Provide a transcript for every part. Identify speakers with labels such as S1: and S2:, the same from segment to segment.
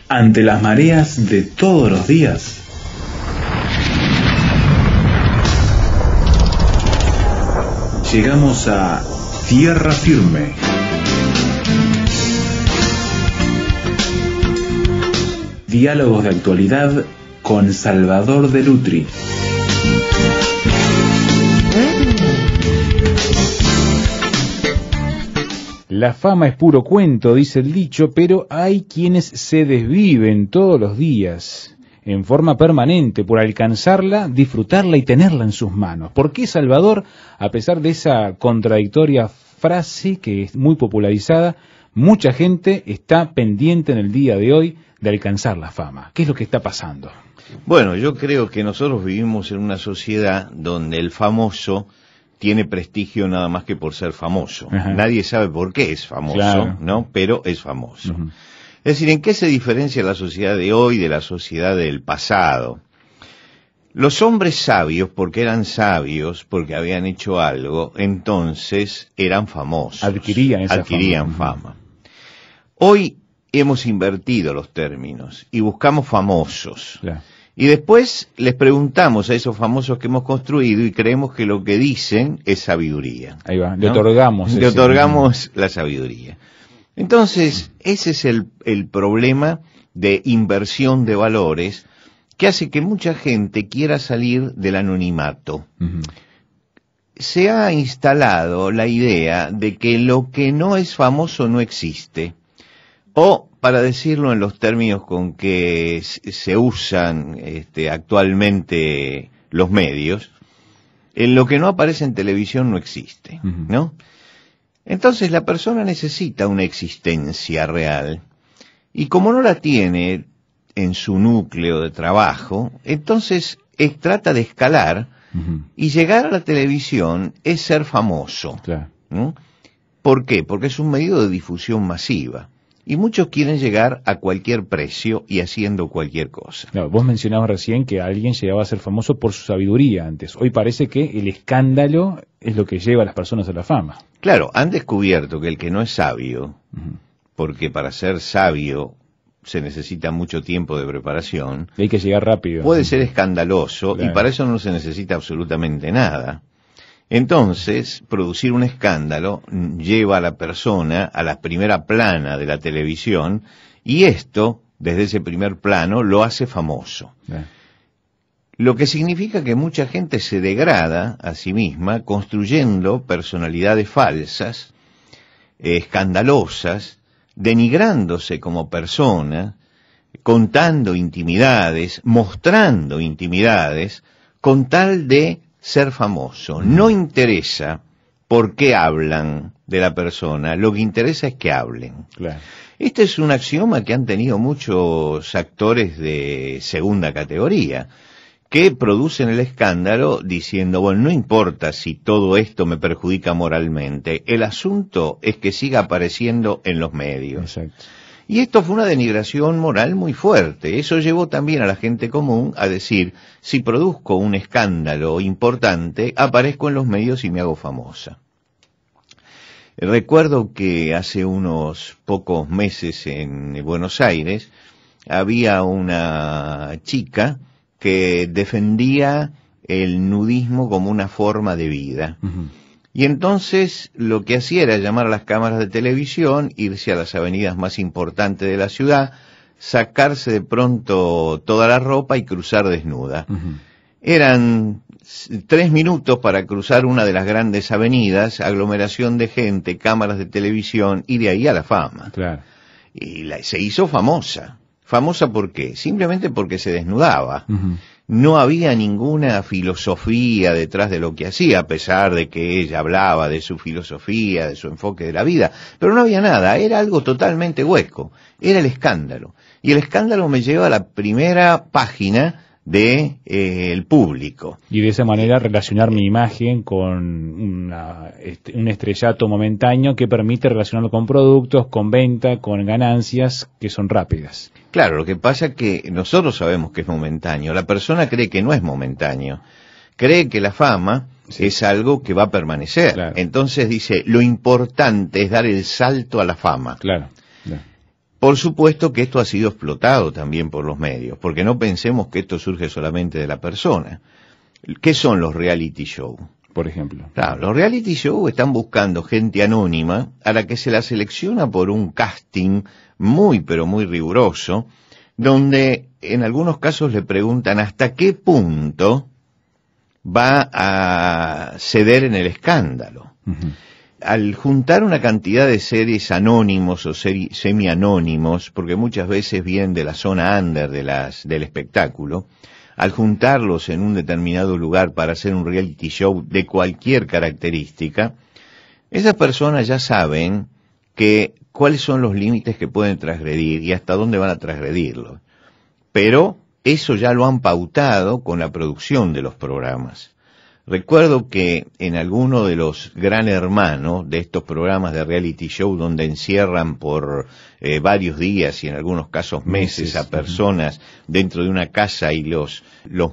S1: ante las mareas de todos los días. Llegamos a tierra firme. Diálogos de actualidad con Salvador de Lutri.
S2: La fama es puro cuento, dice el dicho, pero hay quienes se desviven todos los días, en forma permanente, por alcanzarla, disfrutarla y tenerla en sus manos. ¿Por qué, Salvador, a pesar de esa contradictoria frase que es muy popularizada, mucha gente está pendiente en el día de hoy de alcanzar la fama? ¿Qué es lo que está pasando?
S3: Bueno, yo creo que nosotros vivimos en una sociedad donde el famoso tiene prestigio nada más que por ser famoso. Ajá. Nadie sabe por qué es famoso, claro, ¿no? Pero es famoso. Uh-huh. Es decir, ¿en qué se diferencia la sociedad de hoy de la sociedad del pasado? Los hombres sabios, porque eran sabios, porque habían hecho algo, entonces eran famosos.
S2: Adquirían
S3: fama. Hoy hemos invertido los términos y buscamos famosos. Claro. Y después les preguntamos a esos famosos que hemos construido y creemos que lo que dicen es sabiduría.
S2: Ahí va, le otorgamos.
S3: Le otorgamos la sabiduría. Entonces, ese es el problema de inversión de valores que hace que mucha gente quiera salir del anonimato. Uh-huh. Se ha instalado la idea de que lo que no es famoso no existe. O, para decirlo en los términos con que se usan actualmente los medios, lo que no aparece en televisión no existe, ¿no? Entonces la persona necesita una existencia real, y como no la tiene en su núcleo de trabajo, entonces trata de escalar, y llegar a la televisión es ser famoso.
S2: Claro.
S3: ¿No? ¿Por qué? Porque es un medio de difusión masiva. Y muchos quieren llegar a cualquier precio y haciendo cualquier cosa.
S2: No, vos mencionabas recién que alguien llegaba a ser famoso por su sabiduría antes. Hoy parece que el escándalo es lo que lleva a las personas a la fama.
S3: Claro, han descubierto que el que no es sabio, porque para ser sabio se necesita mucho tiempo de preparación.
S2: Y hay que llegar rápido.
S3: Puede ser escandaloso,
S2: claro,
S3: y para eso no se necesita absolutamente nada. Entonces, producir un escándalo lleva a la persona a la primera plana de la televisión, y esto, desde ese primer plano, lo hace famoso. Lo que significa que mucha gente se degrada a sí misma construyendo personalidades falsas, escandalosas, denigrándose como persona, contando intimidades, mostrando intimidades, con tal de ser famoso. No interesa por qué hablan de la persona, lo que interesa es que hablen.
S2: Claro.
S3: Este es un axioma que han tenido muchos actores de segunda categoría, que producen el escándalo diciendo, bueno, no importa si todo esto me perjudica moralmente, el asunto es que siga apareciendo en los medios.
S2: Exacto.
S3: Y esto fue una denigración moral muy fuerte. Eso llevó también a la gente común a decir, si produzco un escándalo importante, aparezco en los medios y me hago famosa. Recuerdo que hace unos pocos meses en Buenos Aires había una chica que defendía el nudismo como una forma de vida. Uh-huh. Y entonces lo que hacía era llamar a las cámaras de televisión, irse a las avenidas más importantes de la ciudad, sacarse de pronto toda la ropa y cruzar desnuda. Uh-huh. Eran 3 minutos para cruzar una de las grandes avenidas, aglomeración de gente, cámaras de televisión, y de ahí a la fama.
S2: Claro.
S3: Y se hizo famosa. ¿Famosa por qué? Simplemente porque se desnudaba.
S2: Uh-huh.
S3: No había ninguna filosofía detrás de lo que hacía, a pesar de que ella hablaba de su filosofía, de su enfoque de la vida, pero no había nada, era algo totalmente hueco, era el escándalo. Y el escándalo me lleva a la primera página de el público.
S2: Y de esa manera relacionar mi imagen con un estrellato momentáneo que permite relacionarlo con productos, con venta, con ganancias que son rápidas.
S3: Claro, lo que pasa es que nosotros sabemos que es momentáneo. La persona cree que no es momentáneo. Cree que la fama es algo que va a permanecer.
S2: Claro.
S3: Entonces dice, lo importante es dar el salto a la fama.
S2: Claro.
S3: Por supuesto que esto ha sido explotado también por los medios, porque no pensemos que esto surge solamente de la persona. ¿Qué son los reality show?
S2: Por ejemplo.
S3: Claro, los reality show están buscando gente anónima a la que se la selecciona por un casting muy pero muy riguroso, donde en algunos casos le preguntan hasta qué punto va a ceder en el escándalo. Uh-huh. Al juntar una cantidad de seres anónimos o semi-anónimos, porque muchas veces vienen de la zona under del espectáculo, al juntarlos en un determinado lugar para hacer un reality show de cualquier característica, esas personas ya saben cuáles son los límites que pueden transgredir y hasta dónde van a transgredirlos. Pero eso ya lo han pautado con la producción de los programas. Recuerdo que en alguno de los Gran Hermano, de estos programas de reality show donde encierran por varios días y en algunos casos meses a personas dentro de una casa y los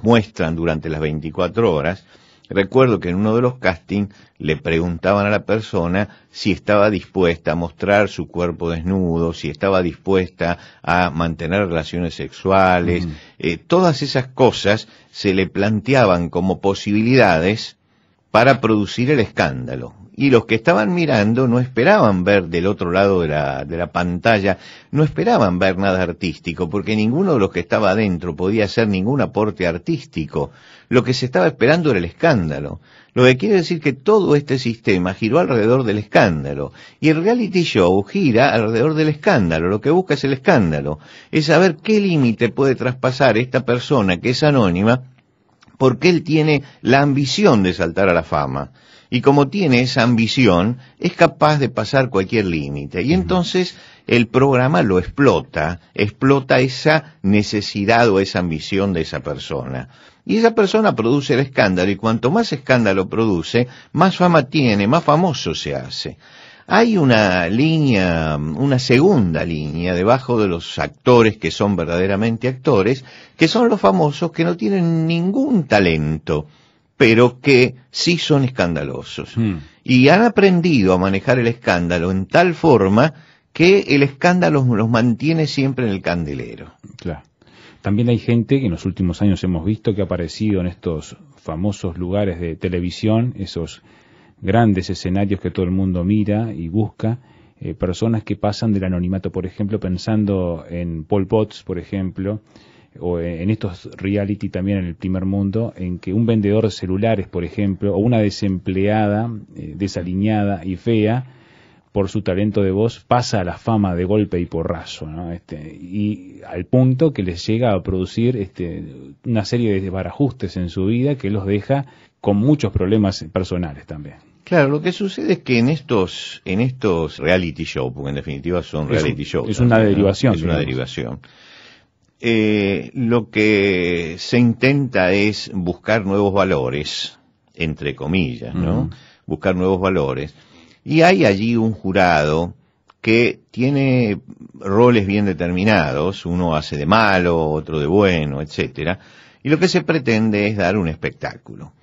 S3: muestran durante las 24 horas, recuerdo que en uno de los castings le preguntaban a la persona si estaba dispuesta a mostrar su cuerpo desnudo, si estaba dispuesta a mantener relaciones sexuales, todas esas cosas se le planteaban como posibilidades para producir el escándalo. Y los que estaban mirando no esperaban ver del otro lado de la pantalla, no esperaban ver nada artístico, porque ninguno de los que estaba adentro podía hacer ningún aporte artístico. Lo que se estaba esperando era el escándalo. Lo que quiere decir que todo este sistema giró alrededor del escándalo. Y el reality show gira alrededor del escándalo. Lo que busca es el escándalo. Es saber qué límite puede traspasar esta persona que es anónima, porque él tiene la ambición de saltar a la fama. Y como tiene esa ambición, es capaz de pasar cualquier límite. Y entonces el programa lo explota esa necesidad o esa ambición de esa persona. Y esa persona produce el escándalo, y cuanto más escándalo produce, más fama tiene, más famoso se hace. Hay una segunda línea debajo de los actores que son verdaderamente actores, que son los famosos que no tienen ningún talento, pero que sí son escandalosos. Y han aprendido a manejar el escándalo en tal forma que el escándalo los mantiene siempre en el candelero.
S2: Claro. También hay gente que en los últimos años hemos visto que ha aparecido en estos famosos lugares de televisión, esos grandes escenarios que todo el mundo mira y busca, personas que pasan del anonimato, por ejemplo, pensando en Pol Pot, por ejemplo, o en estos reality también en el primer mundo, en que un vendedor de celulares, por ejemplo, o una desempleada, desaliñada y fea, por su talento de voz, pasa a la fama de golpe y porrazo, ¿no? Y al punto que les llega a producir una serie de desbarajustes en su vida que los deja con muchos problemas personales también.
S3: Claro, lo que sucede es que en estos reality show, porque en definitiva son reality shows.
S2: Es una derivación.
S3: Es una derivación. Lo que se intenta es buscar nuevos valores, entre comillas, ¿no? Buscar nuevos valores. Y hay allí un jurado que tiene roles bien determinados, uno hace de malo, otro de bueno, etcétera, y lo que se pretende es dar un espectáculo.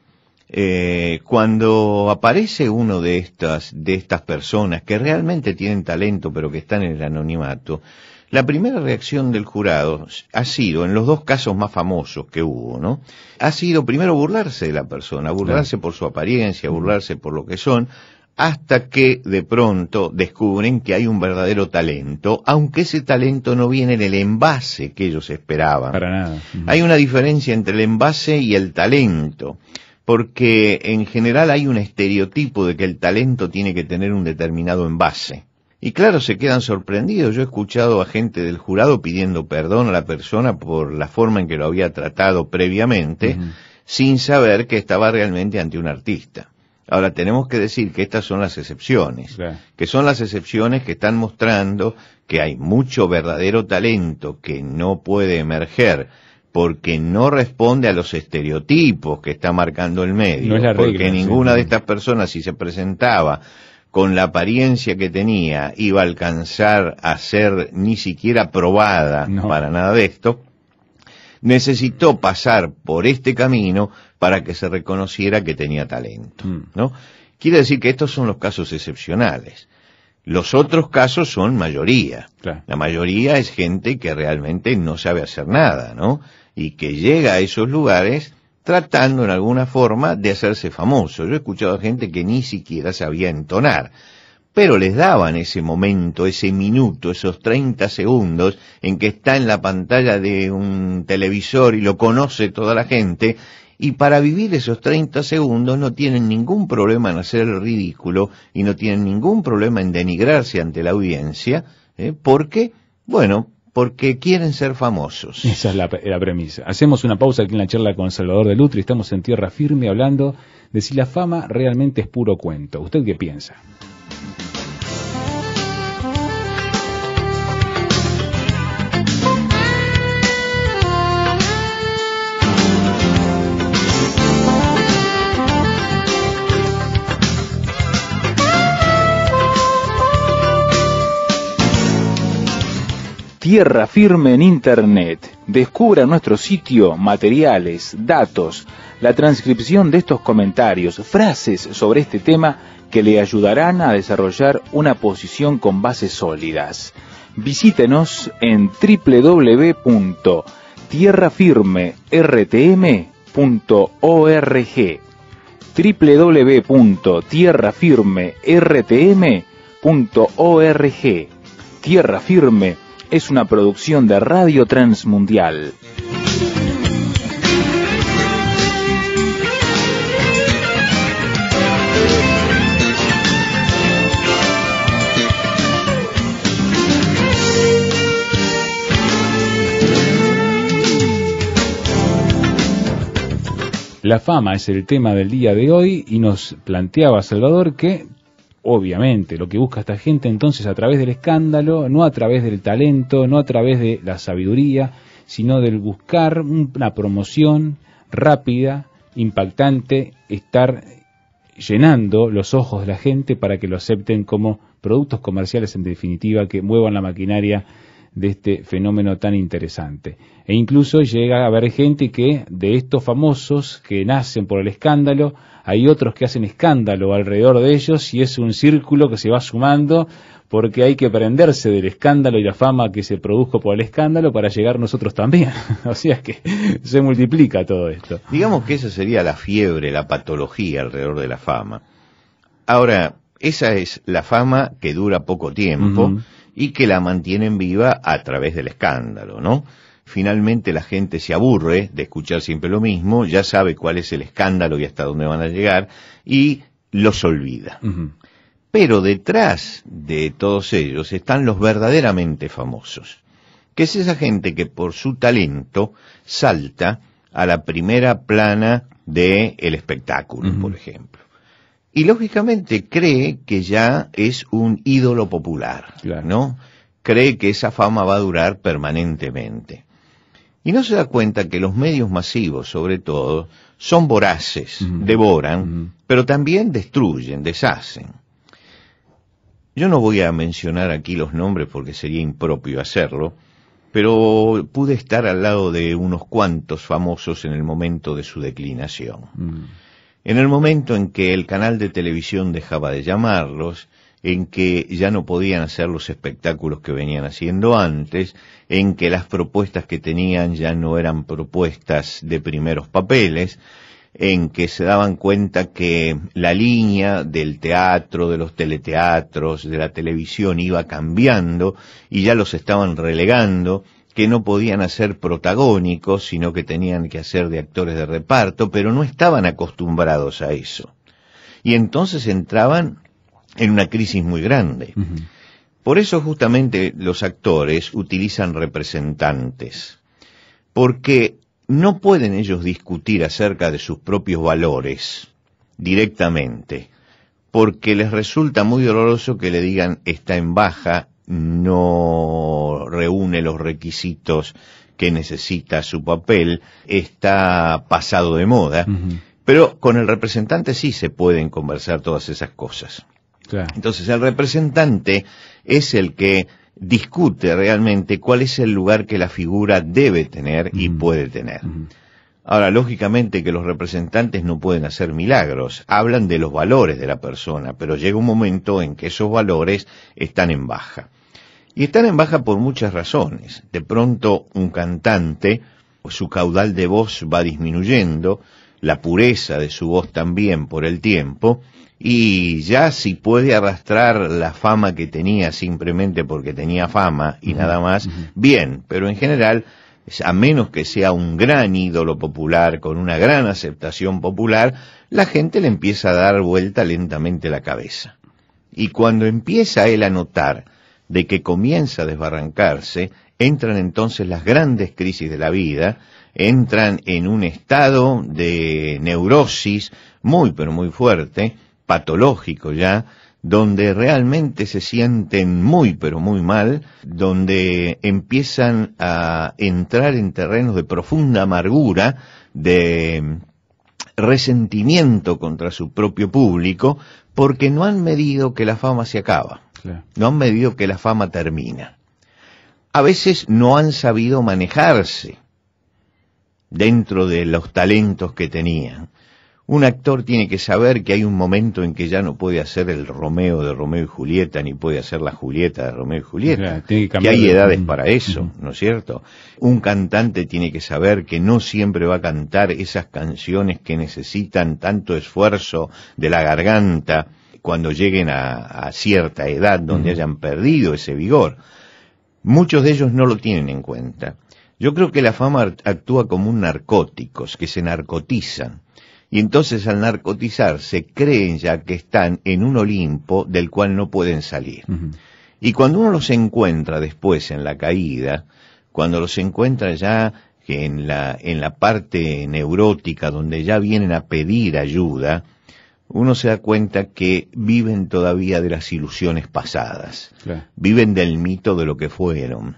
S3: Cuando aparece uno de estas personas que realmente tienen talento pero que están en el anonimato, la primera reacción del jurado ha sido, en los dos casos más famosos que hubo, ¿no? Ha sido primero burlarse de la persona, burlarse por su apariencia, burlarse por lo que son, hasta que de pronto descubren que hay un verdadero talento, aunque ese talento no viene en el envase que ellos esperaban.
S2: Para nada.
S3: Hay una diferencia entre el envase y el talento, porque en general hay un estereotipo de que el talento tiene que tener un determinado envase. Y claro, se quedan sorprendidos. Yo he escuchado a gente del jurado pidiendo perdón a la persona por la forma en que lo había tratado previamente, sin saber que estaba realmente ante un artista. Ahora, tenemos que decir que estas son las excepciones, que son las excepciones que están mostrando que hay mucho verdadero talento que no puede emerger porque no responde a los estereotipos que está marcando el medio,
S2: no es la regla,
S3: porque ninguna de estas personas, si se presentaba con la apariencia que tenía, iba a alcanzar a ser ni siquiera probada para nada de esto. Necesitó pasar por este camino para que se reconociera que tenía talento, ¿no? Quiere decir que estos son los casos excepcionales. Los otros casos son mayoría.
S2: Claro.
S3: La mayoría es gente que realmente no sabe hacer nada, ¿no? Y que llega a esos lugares tratando en alguna forma de hacerse famoso. Yo he escuchado a gente que ni siquiera sabía entonar, pero les daban ese momento, ese minuto, esos 30 segundos en que está en la pantalla de un televisor y lo conoce toda la gente, y para vivir esos 30 segundos no tienen ningún problema en hacer el ridículo y no tienen ningún problema en denigrarse ante la audiencia, porque quieren ser famosos.
S2: Esa es la premisa. Hacemos una pausa aquí en la charla con Salvador de Lutri. Estamos en Tierra Firme hablando de si la fama realmente es puro cuento. ¿Usted qué piensa? Tierra Firme en Internet. Descubra nuestro sitio, materiales, datos, la transcripción de estos comentarios, frases sobre este tema que le ayudarán a desarrollar una posición con bases sólidas. Visítenos en www.tierrafirmertm.org www.tierrafirmertm.org. Tierra Firme es una producción de Radio Transmundial. La fama es el tema del día de hoy y nos planteaba Salvador que obviamente lo que busca esta gente entonces a través del escándalo, no a través del talento, no a través de la sabiduría, sino del buscar una promoción rápida, impactante, estar llenando los ojos de la gente para que lo acepten como productos comerciales en definitiva que muevan la maquinaria de este fenómeno tan interesante. E incluso llega a haber gente que de estos famosos que nacen por el escándalo, hay otros que hacen escándalo alrededor de ellos y es un círculo que se va sumando porque hay que prenderse del escándalo y la fama que se produjo por el escándalo para llegar nosotros también. O sea que se multiplica todo esto.
S3: Digamos que esa sería la fiebre, la patología alrededor de la fama. Ahora, esa es la fama que dura poco tiempo y que la mantienen viva a través del escándalo, ¿no? Finalmente la gente se aburre de escuchar siempre lo mismo, ya sabe cuál es el escándalo y hasta dónde van a llegar, y los olvida. Pero detrás de todos ellos están los verdaderamente famosos, que es esa gente que por su talento salta a la primera plana del espectáculo, por ejemplo. Y lógicamente cree que ya es un ídolo popular, claro, ¿no? Cree que esa fama va a durar permanentemente. Y no se da cuenta que los medios masivos, sobre todo, son voraces, devoran, pero también destruyen, deshacen. Yo no voy a mencionar aquí los nombres porque sería impropio hacerlo, pero pude estar al lado de unos cuantos famosos en el momento de su declinación. En el momento en que el canal de televisión dejaba de llamarlos, en que ya no podían hacer los espectáculos que venían haciendo antes, en que las propuestas que tenían ya no eran propuestas de primeros papeles, en que se daban cuenta que la línea del teatro, de los teleteatros, de la televisión iba cambiando y ya los estaban relegando, que no podían hacer protagónicos, sino que tenían que hacer de actores de reparto, pero no estaban acostumbrados a eso. Y entonces entraban en una crisis muy grande. Por eso justamente los actores utilizan representantes, porque no pueden ellos discutir acerca de sus propios valores directamente, porque les resulta muy doloroso que le digan está en baja, no reúne los requisitos que necesita su papel, está pasado de moda, pero con el representante sí se pueden conversar todas esas cosas. Claro. Entonces el representante es el que discute realmente cuál es el lugar que la figura debe tener y puede tener. Ahora, lógicamente que los representantes no pueden hacer milagros, hablan de los valores de la persona, pero llega un momento en que esos valores están en baja. Y están en baja por muchas razones. De pronto un cantante, su caudal de voz va disminuyendo, la pureza de su voz también por el tiempo, y ya si puede arrastrar la fama que tenía simplemente porque tenía fama y nada más, bien, pero en general, a menos que sea un gran ídolo popular con una gran aceptación popular, la gente le empieza a dar vuelta lentamente la cabeza. Y cuando empieza él a notar de que comienza a desbarrancarse, entran entonces las grandes crisis de la vida, entran en un estado de neurosis muy pero muy fuerte, patológico ya, donde realmente se sienten muy pero muy mal, donde empiezan a entrar en terrenos de profunda amargura, de resentimiento contra su propio público, porque no han medido que la fama se acaba, claro. No han medido que la fama termina. A veces no han sabido manejarse dentro de los talentos que tenían. Un actor tiene que saber que hay un momento en que ya no puede hacer el Romeo de Romeo y Julieta, ni puede hacer la Julieta de Romeo y Julieta, que hay edades para eso, ¿no es cierto? Un cantante tiene que saber que no siempre va a cantar esas canciones que necesitan tanto esfuerzo de la garganta cuando lleguen a cierta edad donde hayan perdido ese vigor. Muchos de ellos no lo tienen en cuenta. Yo creo que la fama actúa como un narcótico, que se narcotizan. Y entonces al narcotizarse creen ya que están en un Olimpo del cual no pueden salir. Y cuando uno los encuentra después en la caída, cuando los encuentra ya en la parte neurótica donde ya vienen a pedir ayuda, uno se da cuenta que viven todavía de las ilusiones pasadas, claro. Viven del mito de lo que fueron,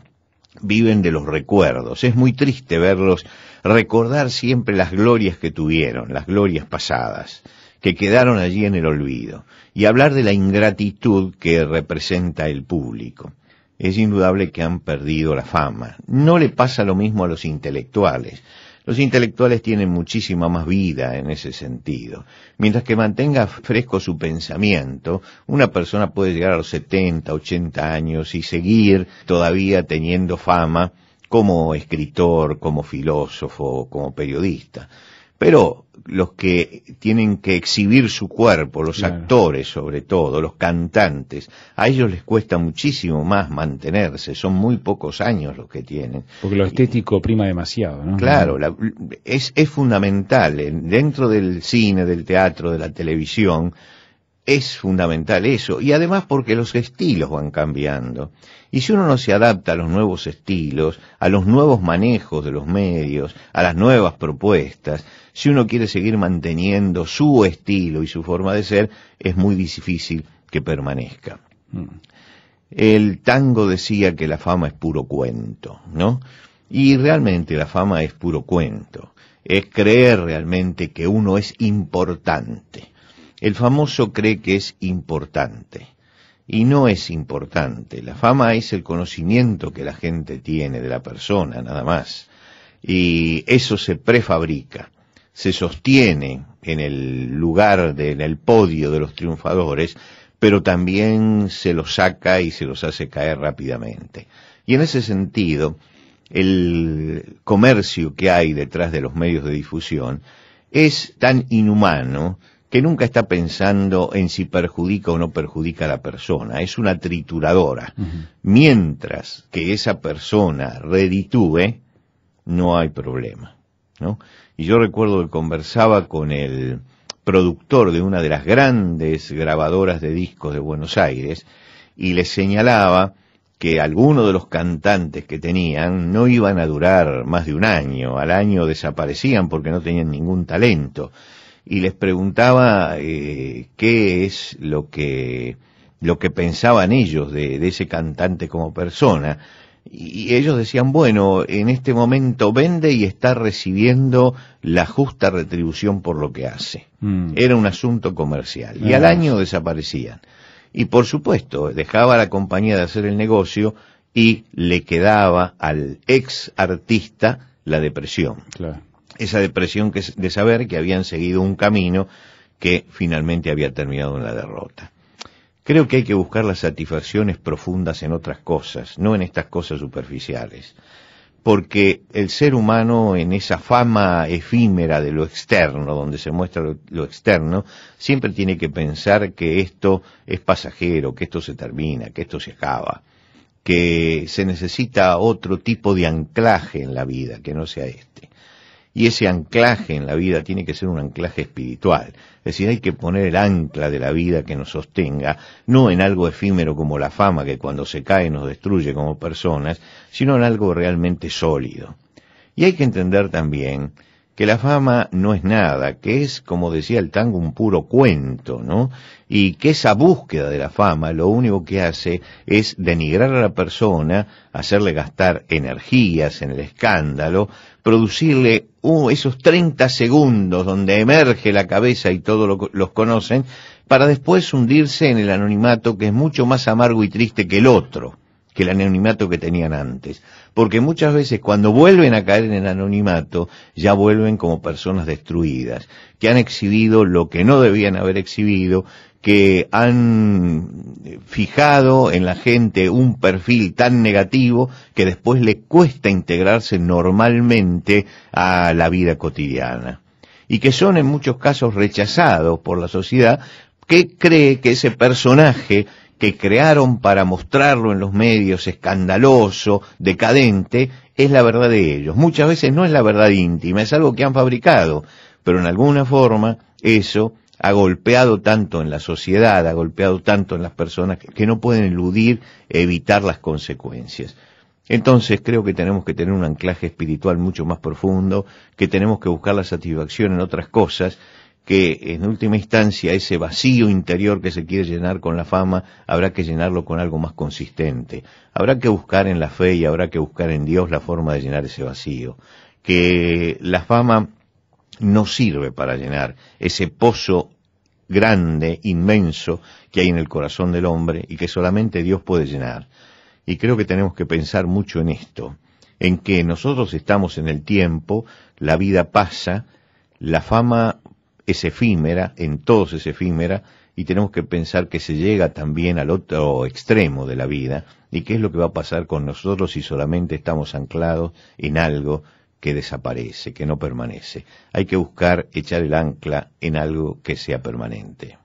S3: viven de los recuerdos. Es muy triste verlos recordar siempre las glorias que tuvieron, las glorias pasadas, que quedaron allí en el olvido, y hablar de la ingratitud que representa el público. Es indudable que han perdido la fama. No le pasa lo mismo a los intelectuales. Los intelectuales tienen muchísima más vida en ese sentido. Mientras que mantenga fresco su pensamiento, una persona puede llegar a los 70, 80 años y seguir todavía teniendo fama como escritor, como filósofo, como periodista. Pero los que tienen que exhibir su cuerpo, los actores sobre todo, los cantantes, a ellos les cuesta muchísimo más mantenerse, son muy pocos años los que tienen.
S2: Porque lo estético prima demasiado, ¿no?
S3: Claro, es fundamental, dentro del cine, del teatro, de la televisión, es fundamental eso, y además porque los estilos van cambiando. Y si uno no se adapta a los nuevos estilos, a los nuevos manejos de los medios, a las nuevas propuestas, si uno quiere seguir manteniendo su estilo y su forma de ser, es muy difícil que permanezca. El tango decía que la fama es puro cuento, ¿no? Y realmente la fama es puro cuento. Es creer realmente que uno es importante. El famoso cree que es importante, y no es importante. La fama es el conocimiento que la gente tiene de la persona, nada más. Y eso se prefabrica, se sostiene en el lugar, en el podio de los triunfadores, pero también se los saca y se los hace caer rápidamente. Y en ese sentido, el comercio que hay detrás de los medios de difusión es tan inhumano que nunca está pensando en si perjudica o no perjudica a la persona, es una trituradora. Mientras que esa persona reditúe, no hay problema, ¿no? Y yo recuerdo que conversaba con el productor de una de las grandes grabadoras de discos de Buenos Aires, y le señalaba que algunos de los cantantes que tenían no iban a durar más de un año, al año desaparecían porque no tenían ningún talento. Y les preguntaba qué es lo que pensaban ellos de ese cantante como persona, y ellos decían, bueno, en este momento vende y está recibiendo la justa retribución por lo que hace. Era un asunto comercial, y al año desaparecían. Y por supuesto, dejaba a la compañía de hacer el negocio y le quedaba al ex artista la depresión. Claro. esa depresión de saber que habían seguido un camino que finalmente había terminado en la derrota. Creo que hay que buscar las satisfacciones profundas en otras cosas, no en estas cosas superficiales, porque el ser humano, en esa fama efímera de lo externo, donde se muestra lo externo, siempre tiene que pensar que esto es pasajero, que esto se termina, que esto se acaba, que se necesita otro tipo de anclaje en la vida, que no sea este. Y ese anclaje en la vida tiene que ser un anclaje espiritual. Es decir, hay que poner el ancla de la vida que nos sostenga, no en algo efímero como la fama, que cuando se cae nos destruye como personas, sino en algo realmente sólido. Y hay que entender también que la fama no es nada, que es, como decía el tango, un puro cuento, ¿no? Y que esa búsqueda de la fama lo único que hace es denigrar a la persona, hacerle gastar energías en el escándalo, producirle esos 30 segundos donde emerge la cabeza y todos los conocen, para después hundirse en el anonimato, que es mucho más amargo y triste que el otro, que el anonimato que tenían antes. Porque muchas veces cuando vuelven a caer en el anonimato, ya vuelven como personas destruidas, que han exhibido lo que no debían haber exhibido, que han fijado en la gente un perfil tan negativo que después le cuesta integrarse normalmente a la vida cotidiana. Y que son en muchos casos rechazados por la sociedad, que cree que ese personaje que crearon para mostrarlo en los medios escandaloso, decadente, es la verdad de ellos. Muchas veces no es la verdad íntima, es algo que han fabricado, pero en alguna forma eso ha golpeado tanto en la sociedad, ha golpeado tanto en las personas que no pueden eludir, evitar las consecuencias. Entonces creo que tenemos que tener un anclaje espiritual mucho más profundo, que tenemos que buscar la satisfacción en otras cosas, que en última instancia ese vacío interior que se quiere llenar con la fama, habrá que llenarlo con algo más consistente. Habrá que buscar en la fe y habrá que buscar en Dios la forma de llenar ese vacío. Que la fama no sirve para llenar ese pozo grande, inmenso, que hay en el corazón del hombre y que solamente Dios puede llenar. Y creo que tenemos que pensar mucho en esto, en que nosotros estamos en el tiempo, la vida pasa, la fama es efímera, en todos es efímera, y tenemos que pensar que se llega también al otro extremo de la vida, y qué es lo que va a pasar con nosotros si solamente estamos anclados en algo que desaparece, que no permanece. Hay que buscar echar el ancla en algo que sea permanente.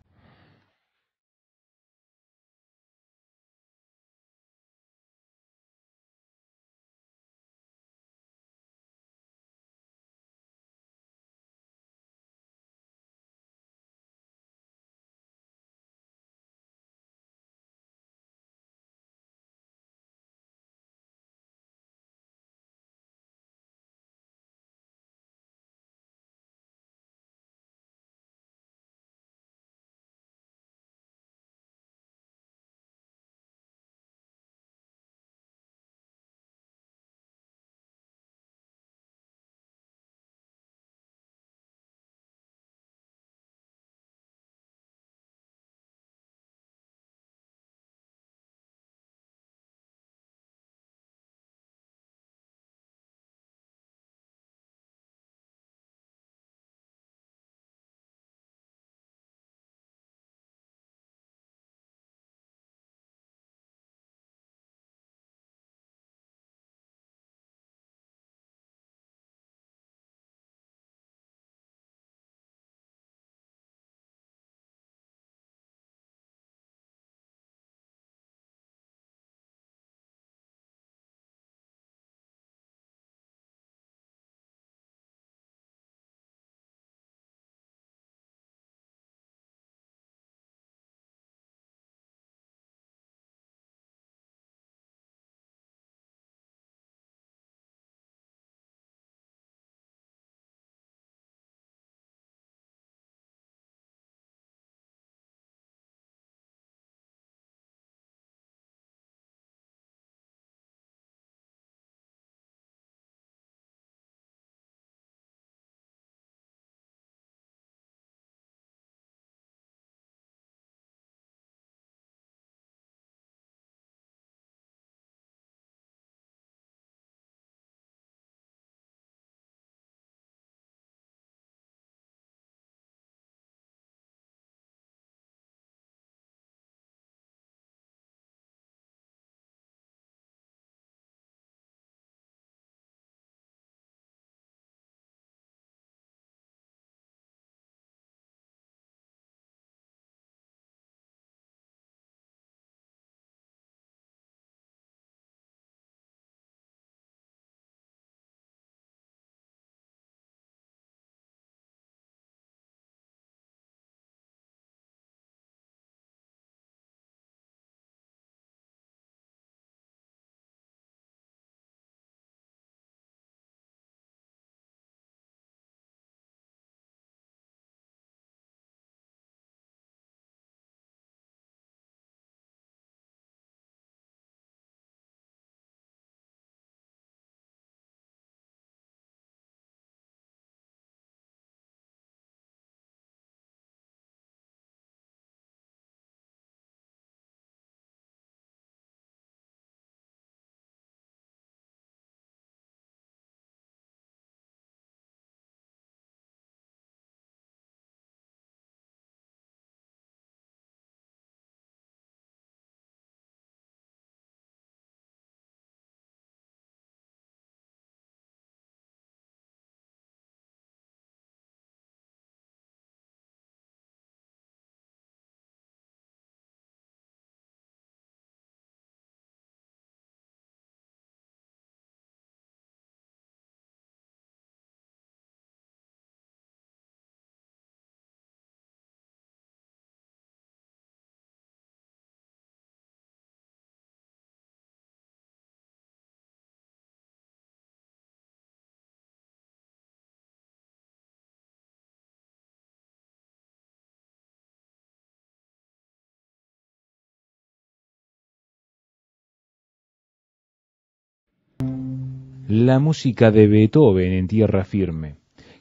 S2: la música de Beethoven en Tierra Firme.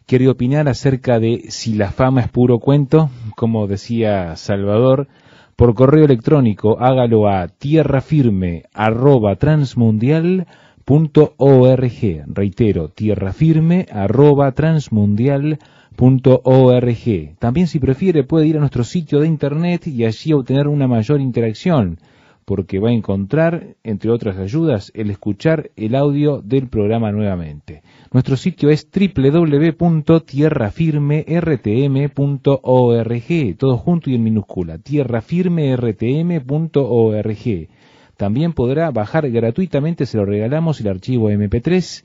S2: ¿Quiere opinar acerca de si la fama es puro cuento? Como decía Salvador, por correo electrónico hágalo a tierrafirme@transmundial.org. Reitero, tierrafirme@transmundial.org. También, si prefiere, puede ir a nuestro sitio de internet y allí obtener una mayor interacción, porque va a encontrar, entre otras ayudas, el escuchar el audio del programa nuevamente. Nuestro sitio es www.tierrafirmertm.org, todo junto y en minúscula, tierrafirmertm.org. También podrá bajar gratuitamente, se lo regalamos, el archivo MP3.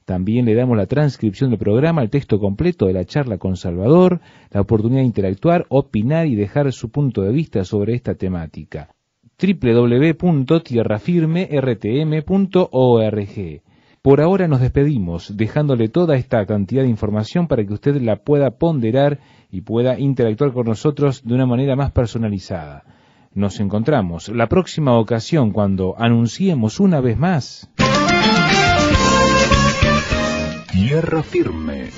S2: También le damos la transcripción del programa, el texto completo de la charla con Salvador, la oportunidad de interactuar, opinar y dejar su punto de vista sobre esta temática. www.tierrafirmertm.org. Por ahora nos despedimos, dejándole toda esta cantidad de información para que usted la pueda ponderar y pueda interactuar con nosotros de una manera más personalizada. Nos encontramos la próxima ocasión cuando anunciemos una vez más
S1: Tierra Firme.